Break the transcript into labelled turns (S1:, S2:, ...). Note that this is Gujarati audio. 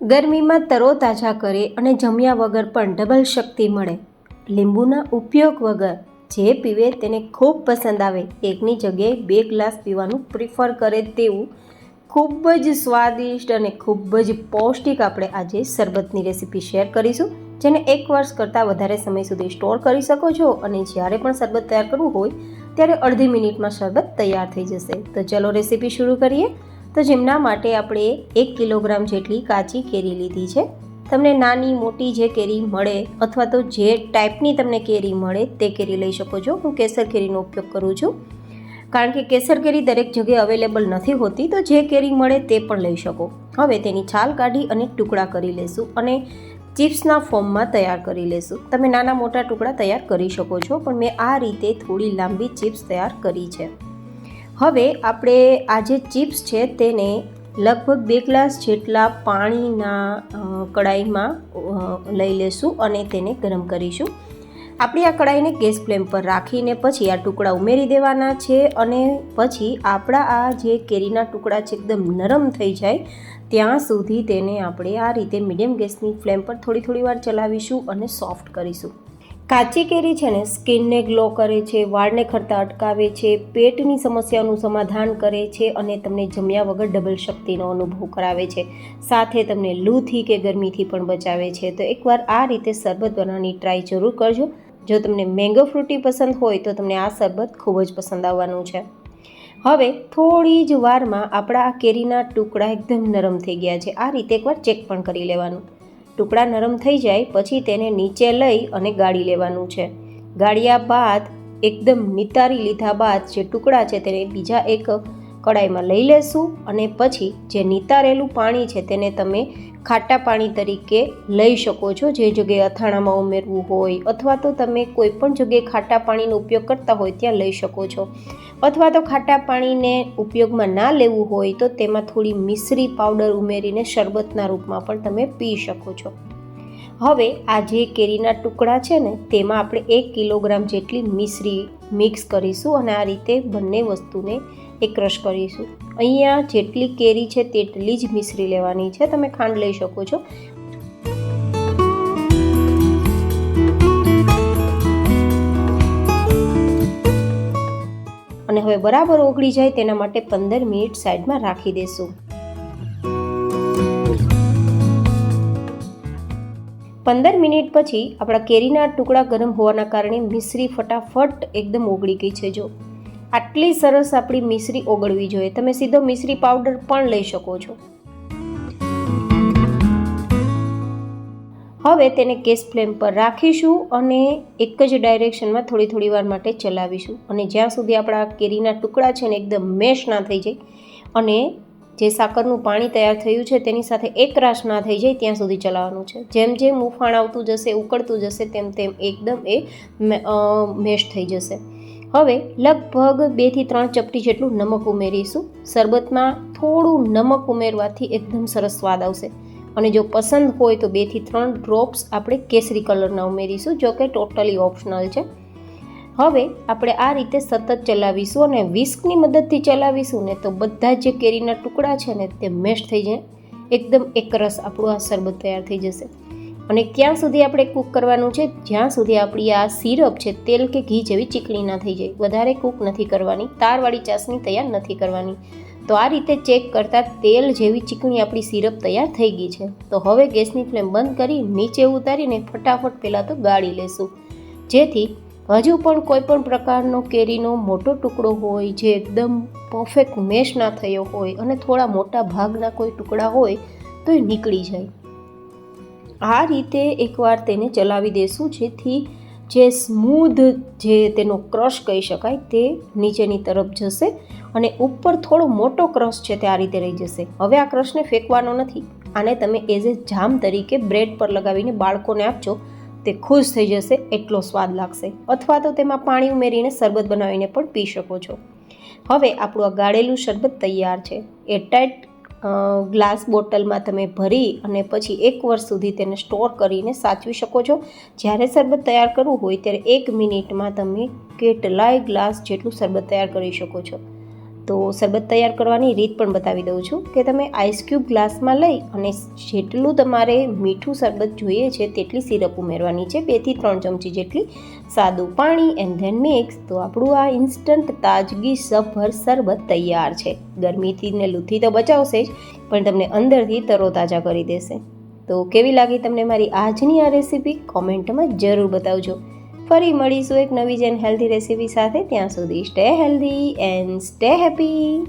S1: ગરમીમાં તરોતાજા કરે અને જમ્યા વગર પણ ડબલ શક્તિ મળે. લીંબુના ઉપયોગ વગર જે પીવે તેને ખૂબ પસંદ આવે. એકની જગ્યાએ 2 ગ્લાસ પીવાનું પ્રિફર કરે તેવું ખૂબ જ સ્વાદિષ્ટ અને ખૂબ જ પૌષ્ટિક આપણે આજે શરબતની રેસીપી શેર કરીશું, જેને 1 વર્ષ કરતાં વધારે સમય સુધી સ્ટોર કરી શકો છો અને જ્યારે પણ શરબત તૈયાર કરવું હોય ત્યારે અડધી મિનિટમાં શરબત તૈયાર થઈ જશે. તો ચલો રેસીપી શરૂ કરીએ. તો જેમના માટે આપણે 1 કિલોગ્રામ જેટલી કાચી કેરી લીધી છે. તમને નાની મોટી જે કેરી મળે અથવા તો જે ટાઈપની તમને કેરી મળે તે કેરી લઈ શકો છો. હું કેસર કેરીનો ઉપયોગ કરું છું, કારણ કે કેસર કેરી દરેક જગ્યાએ અવેલેબલ નથી હોતી, તો જે કેરી મળે તે પણ લઈ શકો. હવે તેની છાલ કાઢી અને ટુકડા કરી લેશું અને ચિપ્સના ફોર્મમાં તૈયાર કરી લેશું. તમે નાના મોટા ટુકડા તૈયાર કરી શકો છો, પણ મેં આ રીતે થોડી લાંબી ચિપ્સ તૈયાર કરી છે. હવે આપણે આ જે ચિપ્સ છે તેને લગભગ 2 ગ્લાસ જેટલા પાણીના કડાઈમાં લઈ લેશું અને તેને ગરમ કરીશું. આપણે આ કડાઈને ગેસ ફ્લેમ પર રાખીને પછી આ ટુકડા ઉમેરી દેવાના છે અને પછી આપણા આ જે કેરીના ટુકડા છે એકદમ નરમ થઈ જાય ત્યાં સુધી તેને આપણે આ રીતે મીડિયમ ગેસની ફ્લેમ પર થોડી વાર ચલાવીશું અને સોફ્ટ કરીશું. કાચી કેરી છે ને સ્કિનને ગ્લો કરે છે, વાળને ખરતા અટકાવે છે, પેટની સમસ્યાઓનું સમાધાન કરે છે અને તમને જમ્યા વગર ડબલ શક્તિનો અનુભવ કરાવે છે. સાથે તમને લૂથી કે ગરમીથી પણ બચાવે છે. તો એકવાર આ રીતે શરબત બનાવવાની ટ્રાય જરૂર કરજો. જો તમને મેંગો ફ્રૂટી પસંદ હોય તો તમને આ શરબત ખૂબ જ પસંદ આવવાનું છે. હવે થોડી જ વારમાં આપણા આ કેરીના ટુકડા એકદમ નરમ થઈ ગયા છે. આ રીતે એકવાર ચેક પણ કરી લેવાનું. ટુકડા નરમ થઈ જાય પછી તેને નીચે લઈ અને ગાળી લેવાનું છે. ગાળ્યા બાદ એકદમ નિતારી લીધા બાદ જે ટુકડા છે તેને બીજા એક કડાઈમાં લઈ લેશું અને પછી જે નિતારેલું પાણી છે તેને તમે ખાટા પાણી તરીકે લઈ શકો છો. જે જગ્યાએ અથાણામાં ઉમેરવું હોય અથવા તો તમે કોઈ પણ જગ્યાએ ખાટા પાણીનો ઉપયોગ કરતા હોય ત્યાં લઈ શકો છો, અથવા તો ખાટા પાણીને ઉપયોગમાં ના લેવું હોય તો તેમાં થોડી મિશ્રી પાવડર ઉમેરીને શરબતના રૂપમાં પણ તમે પી શકો છો. હવે આ જે કેરીના ટુકડા છે ને તેમાં આપણે 1 કિલોગ્રામ જેટલી મિશ્રી મિક્સ કરીશું અને આ રીતે બંને વસ્તુને એક ક્રશ કરીશું. અહીંયા જેટલી કેરી છે તેટલી જ મિશ્રી લેવાની છે. તમે ખાંડ લઈ શકો છો. અને હવે બરાબર ઓગળી જાય તેના માટે 15 મિનિટ સાઈડમાં રાખી દેશું. 15 મિનિટ પછી આપણા કેરીના ટુકડા ગરમ હોવાના કારણે મિશ્રી ફટાફટ એકદમ ઓગળી ગઈ છે. જો આટલી સરસ આપણી મિશ્રી ઓગળવી જોઈએ. તમે સીધો મિશ્રી પાવડર પણ લઈ શકો છો. હવે તેને ગેસ ફ્લેમ પર રાખીશું અને એક જ ડાયરેક્શનમાં થોડી વાર માટે ચલાવીશું અને જ્યાં સુધી આપણા કેરીના ટુકડા છે ને એકદમ મેશ ના થઈ જાય અને જે સાકરનું પાણી તૈયાર થયું છે તેની સાથે એકરાશ ના થઈ જાય ત્યાં સુધી ચલાવવાનું છે. જેમ જેમ ઉફાણ આવતું જશે, ઉકળતું જશે તેમ એકદમ એ મેશ થઈ જશે. હવે લગભગ 2 થી 3 ચપટી જેટલું નમક ઉમેરીશું. શરબતમાં થોડું નમક ઉમેરવાથી એકદમ સરસ સ્વાદ આવશે અને જો પસંદ હોય તો 2 થી 3 ડ્રોપ્સ આપણે કેસરી કલરના ઉમેરીશું, જો કે ટોટલી ઓપ્શનલ છે. હવે આપણે આ રીતે સતત ચલાવીશું અને વિસ્કની મદદથી ચલાવીશું ને તો બધા જે કેરીના ટુકડા છે ને તે મેશ થઈ જાય, એકદમ એકરસ આપણું આ શરબત તૈયાર થઈ જશે. અને ક્યાં સુધી આપણે કૂક કરવાનું છે? જ્યાં સુધી આપણી આ સિરપ છે તેલ કે ઘી જેવી ચીકણી ના થઈ જાય. વધારે કૂક નથી કરવાની, તારવાળી ચાસણી તૈયાર નથી કરવાની. તો આ રીતે ચેક કરતાં તેલ જેવી ચીકણી આપણી સિરપ તૈયાર થઈ ગઈ છે. તો હવે ગેસની ફ્લેમ બંધ કરી નીચે ઉતારીને ફટાફટ પહેલાં તો ગાળી લેશું, જેથી હજુ પણ કોઈ પણ પ્રકારનો કેરીનો મોટો ટુકડો હોય જે એકદમ પરફેક્ટ મેશ ના થયો હોય અને થોડા મોટા ભાગના કોઈ ટુકડા હોય તો એ નીકળી જાય. આ રીતે એકવાર તેને ચલાવી દેશું, જેથી જે સ્મૂધ જે તેનો ક્રશ કહી શકાય તે નીચેની તરફ જશે અને ઉપર થોડો મોટો ક્રશ છે તે આ રીતે રહી જશે. હવે આ ક્રશને ફેંકવાનો નથી. આને તમે એઝ એ જામ તરીકે બ્રેડ પર લગાવીને બાળકોને આપજો, તે ખુશ થઈ જશે, એટલો સ્વાદ લાગશે. અથવા તો તેમાં પાણી ઉમેરીને શરબત બનાવીને પણ પી શકો છો. હવે આપણું આ ગાળેલું શરબત તૈયાર છે. એરટાઇટ ગ્લાસ બોટલમાં તમે ભરી અને પછી 1 વર્ષ સુધી તેને સ્ટોર કરીને સાચવી શકો છો. જ્યારે શરબત તૈયાર કરવું હોય ત્યારે 1 મિનિટમાં તમે કેટલાય ગ્લાસ જેટલું શરબત તૈયાર કરી શકો છો. તો શરબત તૈયાર કરવાની રીત પણ બતાવી દઉં છું કે તમે આઈસ ક્યુબ ગ્લાસમાં લઈ અને જેટલું તમારે મીઠું શરબત જોઈએ છે તેટલી સિરપ ઉમેરવાની છે, 2 થી 3 ચમચી જેટલી સાદું પાણી એન્ડ ધેન મિક્સ. તો આપણું આ ઇન્સ્ટન્ટ તાજગી સભર શરબત તૈયાર છે. ગરમીથી ને લૂથી તો બચાવશે જ, પણ તમને અંદરથી તરોતાજા કરી દેશે. તો કેવી લાગી તમને મારી આજની આ રેસીપી? કોમેન્ટમાં જરૂર બતાવજો. ફરી મળીશું એક નવી જ એન્ડ હેલ્ધી રેસીપી સાથે. ત્યાં સુધી stay healthy and stay happy.